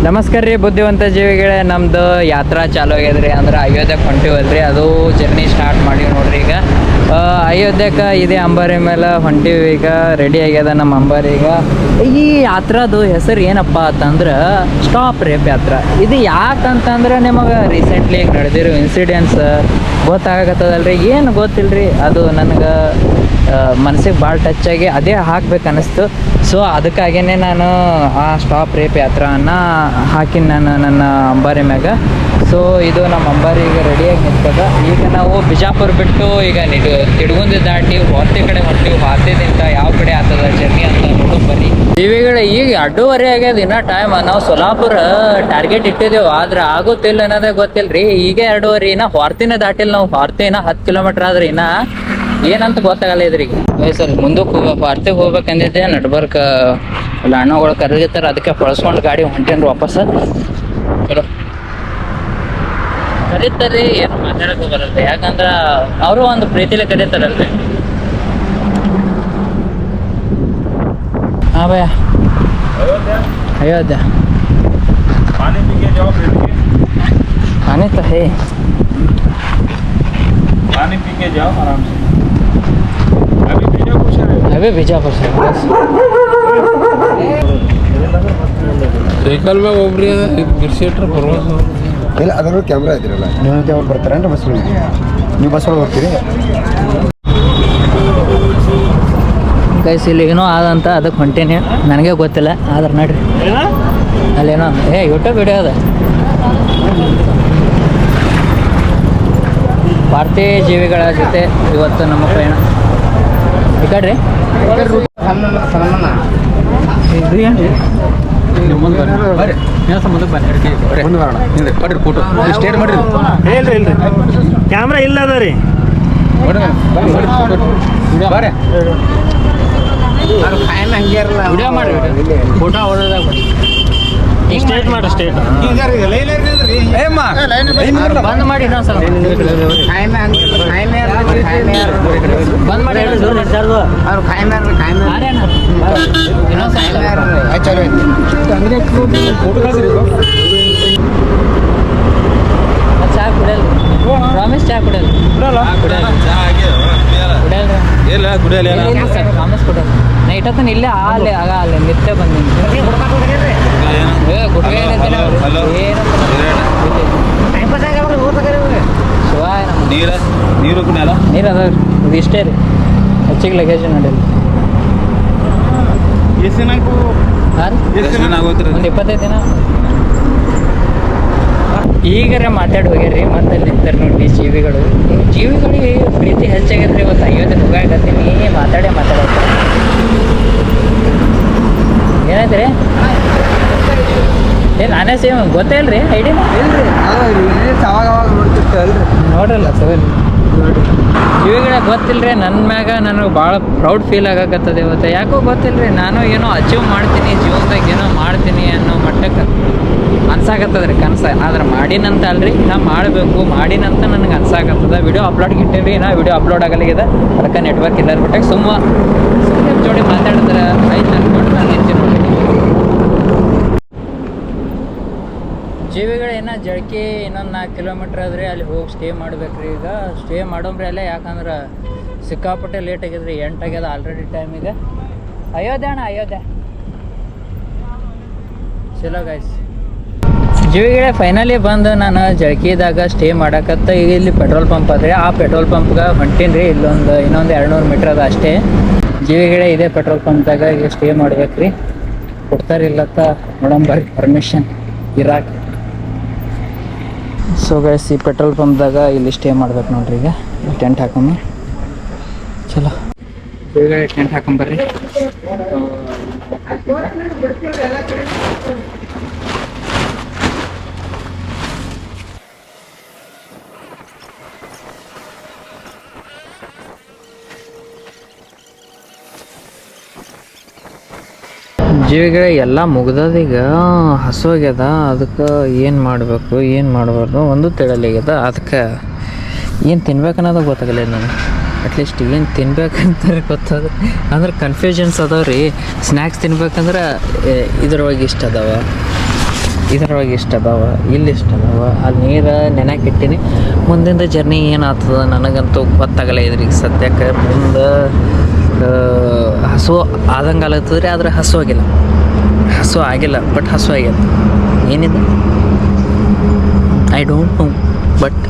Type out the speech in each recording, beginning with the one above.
ನಮಸ್ಕಾರ ರೀ ಬುದ್ಧಿವಂತ ಜೀವಿಗಳೇ. ನಮ್ದು ಯಾತ್ರಾ ಚಾಲು ಆಗ್ಯದ್ರಿ. ಅಂದ್ರೆ ಅಯೋಧ್ಯಕ್ಕೆ ಹೊಂಟಿವಲ್ರಿ, ಅದು ಜರ್ನಿ ಸ್ಟಾರ್ಟ್ ಮಾಡೀವಿ ನೋಡ್ರಿ. ಈಗ ಅಯೋಧ್ಯಕ್ಕೆ ಇದೇ ಅಂಬಾರಿ ಮೇಲೆ ಹೊಂಟಿವಿ. ಈಗ ರೆಡಿ ಆಗ್ಯದ ನಮ್ಮ ಅಂಬಾರಿ. ಈಗ ಈ ಯಾತ್ರಾದು ಹೆಸರು ಏನಪ್ಪ ಅಂತಂದ್ರೆ ಸ್ಟಾಪ್ ರೇಪ್ ಯಾತ್ರಾ. ಇದು ಯಾಕಂತಂದ್ರೆ ನಿಮಗೆ ರೀಸೆಂಟ್ಲಿ ಈಗ ನಡೆದಿರೋ ಇನ್ಸಿಡೆನ್ಸ್ ಗೊತ್ತಾಗತ್ತದಲ್ರಿ. ಏನು ಗೊತ್ತಿಲ್ಲರಿ, ಅದು ನನಗೆ ಮನಸ್ಸಿಗೆ ಭಾಳ ಟಚ್ ಆಗಿ ಅದೇ ಹಾಕ್ಬೇಕು ಅನ್ನಿಸ್ತು. ಸೊ ಅದಕ್ಕಾಗಿಯೇ ನಾನು ಆ ಸ್ಟಾಪ್ ರೇಪ್ ಯಾತ್ರಾನ ಹಾಕಿನಿ ನಾನು ನನ್ನ ಅಂಬಾರಿ ಮ್ಯಾಗ. ಸೊ ಇದು ನಮ್ಮ ಅಂಬಾರಿ ಈಗ ರೆಡಿಯಾಗಿ ನಿಂತದ. ಈಗ ನಾವು ಬಿಜಾಪುರ ಬಿಟ್ಟು ಈಗ ತಿಡ್ಗುಂದಿ ದಾಟಿ ಹೊರತಿ ಕಡೆ ಹೊಂಟಿವಿ. ಹೊರತಿದಿಂದ ಯಾವ ಕಡೆ ಆಗ್ತದ ಜರ್ನಿ ಅಂತ ನೋಡು ಬರ್ರಿ. ಟಿವಿಗಳ ಈಗ 2:30 ಆಗ್ಯದ. ಇನ್ನೂ ಟೈಮ್ ನಾವು ಸೊಲ್ಲಾಪುರ ಟಾರ್ಗೆಟ್ ಇಟ್ಟಿದ್ದೇವೆ, ಆದ್ರೆ ಆಗುತ್ತಿಲ್ಲ ಅನ್ನೋದೇ ಗೊತ್ತಿಲ್ಲ ರೀ. ಈಗ 2:30 ಇನ್ನ ಹೊರತಿನ ದಾಟಿಲ್ಲ ನಾವು. ಹೊರತಿನ 10 ಕಿಲೋಮೀಟರ್ ಆದ್ರೆ ಇನ್ನ ಏನಂತ ಗೊತ್ತಾಗಲ್ಲ ಇದ್ರಿ. ಸರ್ ಮುಂದಕ್ಕೆ ಹೊರತಿಗೆ ಹೋಗ್ಬೇಕಂದಿದ್ದೆ, ನಡ್ಬರ್ಕ ಇಲ್ಲ ಅಣ್ಣಗಳು ಕರೆದಿರ್ತಾರ, ಅದಕ್ಕೆ ಪಳಸ್ಕೊಂಡು ಗಾಡಿ ಹೊಂಟೇನ್ರಿ ವಾಪಸ್. ಚಲೋ ಕರೀತಾರ್ರಿ, ಏನು ಮಾತಾಡಕ್ಕೆ ಬರಲ್ರಿ. ಯಾಕಂದ್ರೆ ಅವರು ಒಂದು ಪ್ರೀತಿಲೇ ಕರೀತಾರಲ್ರಿ. हाँ भैया अयोध्या पानी पी के जाओ बैठ के। पानी तो है, पानी पी के जाओ आराम से। अभी बीजापुर से अभी बीजापुर से बस. ಸೈಕಲ್ ಮ್ಯಾಗ ಒಬ್ರಿ ಗಿರ್ಸೇಟ್ರ ಪರ್ವಾಸ ಇಲ್ಲ, ಅದರ ಕ್ಯಾಮ್ರಾ ಇದ್ರಲ್ಲ, ನೀವು ಅವ್ರು ಬರ್ತಾರೇನ್ರಿ ಬಸ್ ಒಳಗೆ? ನೀವು ಬಸ್ ಒಳಗೆ ಹೋಗ್ತೀರಿ? ಗೈಸ್ ಇಲ್ಲಿ ಏನೋ ಆದಂತ ಅದಕ್ಕೆ ಹೊಂಟೀನಿ, ನನಗೆ ಗೊತ್ತಿಲ್ಲ. ಆದ್ರೆ ನೋಡ್ರಿ ಅಲ್ಲೇನೋ ಯೂಟ್ಯೂಬ್ ವಿಡಿಯೋ ಅದ. ಭಾರತೀಯ ಜೀವಿಗಳ ಜೊತೆ ಇವತ್ತು ನಮ್ಮ ಪಯಣ. ಈ ಕಡೆ ಇದು ಏನು ಸ್ಟೇಟ್ ಮಾಡ್ರಿ. ಇಲ್ರಿ ಕ್ಯಾಮ್ರಾ ಇಲ್ಲ ಅದ ರೀ. ವಿಡಿಯೋ ಮಾಡಿ, ಫೋಟೋ ಹೊಡೆದಾಗ ಸ್ಟೇಟ್ ಮಾಡಿ ಸ್ಟೇಟ್ ಬಂದ್ ಮಾಡಿ ಇನ್ನೊಂದ್ಸಲ ಬಂದ್ ಮಾಡಿ ಚಾ ಕುಡಿಯಲ್ಲ, ಪ್ರಾಮಿಸ್ ಚಾ ಕುಡಿಯಲ್ಲ, ಪ್ರಾಮಿಸ್ ಕೊಡಲ್ಲ. ನಾ ಇಟ್ಟತನ ಇಲ್ಲೇ ಅಲ್ಲೇ ಆಗ ಅಲ್ಲೇ ನಿತ್ಯ ಬಂದೀನಿ. ನೀರು ಕುಡಿಯಲ್ಲ. ನೀರು ಅದಾವ ರೀ, ಇದು ಇಷ್ಟೇ ರೀ. ಹೆಚ್ಚಿಗೆ ಲಗೇಜ್ ನೋಡಿಲ್ಲ. ಎಷ್ಟು ದಿನ ಹಾಂ ರೀ, ಒಂದು 25 ದಿನ. ಈಗರೇ ಮಾತಾಡಿ ಹೋಗ್ಯಾರ್ರಿ. ಮತ್ತೆ ಅಲ್ಲಿ ನಿಂತಾರೆ ನೋಡಿ ಜೀವಿಗಳಿಗೆ ಪ್ರೀತಿ ಹೆಚ್ಚಾಗೈತ್ರಿ. ಇವತ್ತು ಅಯೋಧ್ಯೆ ಹೋಗಾಕತ್ತೀನಿ, ಮಾತಾಡೋದು ಏನಾಯ್ತು ರೀ? ನಾನೇ ಸೇಮ್ ಗೊತ್ತೇ ಇಲ್ರಿ, ಐಡಿಯಾ ಇಲ್ರಿ, ಅವಾಗ ನೋಡ್ತಿರ್ತೇವಲ್ರಿ. ನೋಡ್ರಲ್ಲ ಸರ್, ಜೀವಿಗಳಿಗೆ ಗೊತ್ತಿಲ್ಲರಿ. ನನ್ನ ಮ್ಯಾಗ ನನಗೆ ಭಾಳ ಪ್ರೌಡ್ ಫೀಲ್ ಆಗಾಕತ್ತದ ಇವತ್ತು. ಯಾಕೋ ಗೊತ್ತಿಲ್ಲರಿ, ನಾನು ಏನೋ ಅಚೀವ್ ಮಾಡ್ತೀನಿ ಜೀವನದಾಗ, ಏನೋ ಮಾಡ್ತೀನಿ ಅನ್ನೋ ಮಟ್ಟಕ್ಕೆ ಅನ್ಸಾಕತ್ತದ್ರಿ ಕನಸ. ಆದ್ರೆ ಮಾಡಿನಂತ ಅಲ್ರಿ, ನಾ ಮಾಡಬೇಕು, ಮಾಡಿನಂತ ನನಗೆ ಅನ್ಸಾಕತ್ತದ. ವಿಡಿಯೋ ಅಪ್ಲೋಡ್ಗೆ ಇಟ್ಟೇನ್ರಿ, ನಾ ವಿಡಿಯೋ ಅಪ್ಲೋಡ್ ಆಗಲಿಗಿದೆ. ಅದಕ್ಕೆ ನೆಟ್ವರ್ಕ್ ಇಲ್ಲರ ಬಿಟ್ಟಾಗ ಸುಮ್ಮನೆ ಜೋಡಿ ಮಾತಾಡಿದ್ರೆ ಆಯ್ತು ಅನ್ಕೊಂಡು ನಾನು ನಿಂತೀನಿ ನೋಡಿ. ಜೀವಿಗಳೇನ ಜಳಕಿ ಇನ್ನೊಂದು 4 ಕಿಲೋಮೀಟ್ರ್ ಆದ್ರಿ, ಅಲ್ಲಿ ಹೋಗಿ ಸ್ಟೇ ಮಾಡ್ಬೇಕ್ರಿ. ಈಗ ಸ್ಟೇ ಮಾಡೋಮ್ರಿ ಅಲ್ಲೇ, ಯಾಕಂದ್ರೆ ಸಿಕ್ಕಾಪಟ್ಟೆ ಲೇಟ್ ಆಗಿದ್ರಿ. 8 ಆಗ್ಯದ ಆಲ್ರೆಡಿ ಟೈಮ್. ಈಗ ಅಯೋಧ್ಯೆ ಅಣ್ಣ, ಅಯೋಧ್ಯೆ ಚಲೋ ಗೈಸ್. ಜೀವಿಗಳೇ ಫೈನಲಿ ಬಂದು ನಾನು ಜಳಕಿದಾಗ ಸ್ಟೇ ಮಾಡಕತ್ತ. ಈಗ ಇಲ್ಲಿ ಪೆಟ್ರೋಲ್ ಪಂಪ್ ಅದ್ರಿ, ಆ ಪೆಟ್ರೋಲ್ ಪಂಪ್ಗೆ ಹೊಂಟೀನಿ ರೀ. ಇನ್ನೊಂದು 200 ಮೀಟ್ರ್ ಅದ ಅಷ್ಟೇ. ಜೀವಿಗಳೇ ಇದೇ ಪೆಟ್ರೋಲ್ ಪಂಪ್ದಾಗ ಈಗ ಸ್ಟೇ ಮಾಡ್ಬೇಕ್ರಿ. ಕೊಡ್ತಾರಿಲ್ಲತ್ತ ನೋಡಂಬರ್ರಿ ಪರ್ಮಿಷನ್ ಇರಾಕ್. ಸೊ ಗೈಸ್, ಈ ಪೆಟ್ರೋಲ್ ಪಂಪ್ದಾಗ ಇಲ್ಲಿ ಸ್ಟೇ ಮಾಡ್ಬೇಕು ನೋಡ್ರಿ. ಈಗ ಟೆಂಟ್ ಹಾಕೊಂಬ, ಚಲೋ ಬೇಗ ಟೆಂಟ್ ಹಾಕೊಂಬರ್ರಿ. ಜೀವಿಗಳೇ ಎಲ್ಲ ಮುಗ್ದದ. ಈಗ ಹಸುವಾಗ್ಯದ, ಅದಕ್ಕೆ ಏನು ಮಾಡಬೇಕು ಏನು ಮಾಡಬಾರ್ದು ಒಂದು ತಿಳಿಯಾಗ್ಯದ. ಅದಕ್ಕೆ ಏನು ತಿನ್ಬೇಕು ಅನ್ನೋದು ಗೊತ್ತಾಗಲ್ಲ ನನಗೆ. ಅಟ್ಲೀಸ್ಟ್ ಏನು ತಿನ್ಬೇಕಂತಾರೆ ಗೊತ್ತದ ಅಂದ್ರೆ ಕನ್ಫ್ಯೂಷನ್ಸ್ ಅದಾವ ರೀ. ಸ್ನ್ಯಾಕ್ಸ್ ತಿನ್ಬೇಕಂದ್ರೆ ಇದ್ರೊಳಗೆ ಇಷ್ಟ ಅದಾವ, ಇದ್ರೊಳಗೆ ಇಷ್ಟ ಅದಾವ ಇಲ್ಲಿ ಇಷ್ಟ ಅದಾವ ಅಲ್ಲಿ ನೀರು ನೆನಕಿಟ್ಟಿನಿ ಮುಂದಿಂದ ಜರ್ನಿ ಏನಾಗ್ತದ ನನಗಂತೂ ಗೊತ್ತಾಗಲ್ಲ ಇದ್ರಿಗೆ ಸದ್ಯಕ್ಕೆ ಮುಂದೆ ಹಸು ಆದಂಗೆ ಆಗತ್ತದ್ರಿ ಆದರೆ ಹಸು ಆಗಿಲ್ಲ ಬಟ್ ಹಸು ಆಗ್ಯದ ಏನಿದೆ ಐ ಡೋಂಟ್ ನೋ ಬಟ್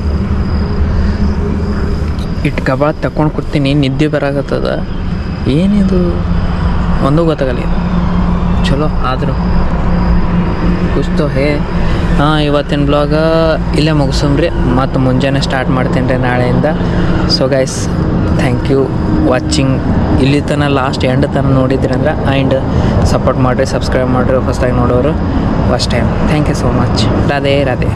ಇಟ್ಟು ಕಬಾಳ ತಗೊಂಡು ಕೊಡ್ತೀನಿ ನಿದ್ದೆ ಬರಾಕತ್ತದ ಏನಿದು ಒಂದೂ ಗೊತ್ತಾಗಲ್ಲ ಇದು ಚಲೋ ಆದರೂ ಕುಸ್ತೋ ಹೇ ಇವತ್ತಿನ ಬ್ಲಾಗ ಇಲ್ಲೇ ಮುಗಿಸೋಮ್ರಿ ಮತ್ತು ಮುಂಜಾನೆ ಸ್ಟಾರ್ಟ್ ಮಾಡ್ತೀನಿ ರೀ ನಾಳೆಯಿಂದ so guys thank you watching ಇಲ್ಲಿ ತನಕ ಲಾಸ್ಟ್ ಎಂಡ್ ತನಕ ನೋಡಿದ್ರಿ ಅಂದ್ರೆ ಆ್ಯಂಡ್ ಸಪೋರ್ಟ್ ಮಾಡಿರಿ ಸಬ್ಸ್ಕ್ರೈಬ್ ಮಾಡಿರಿ ಹೊಸದಾಗಿ ನೋಡೋರು first time thank you so much Radhe Radhe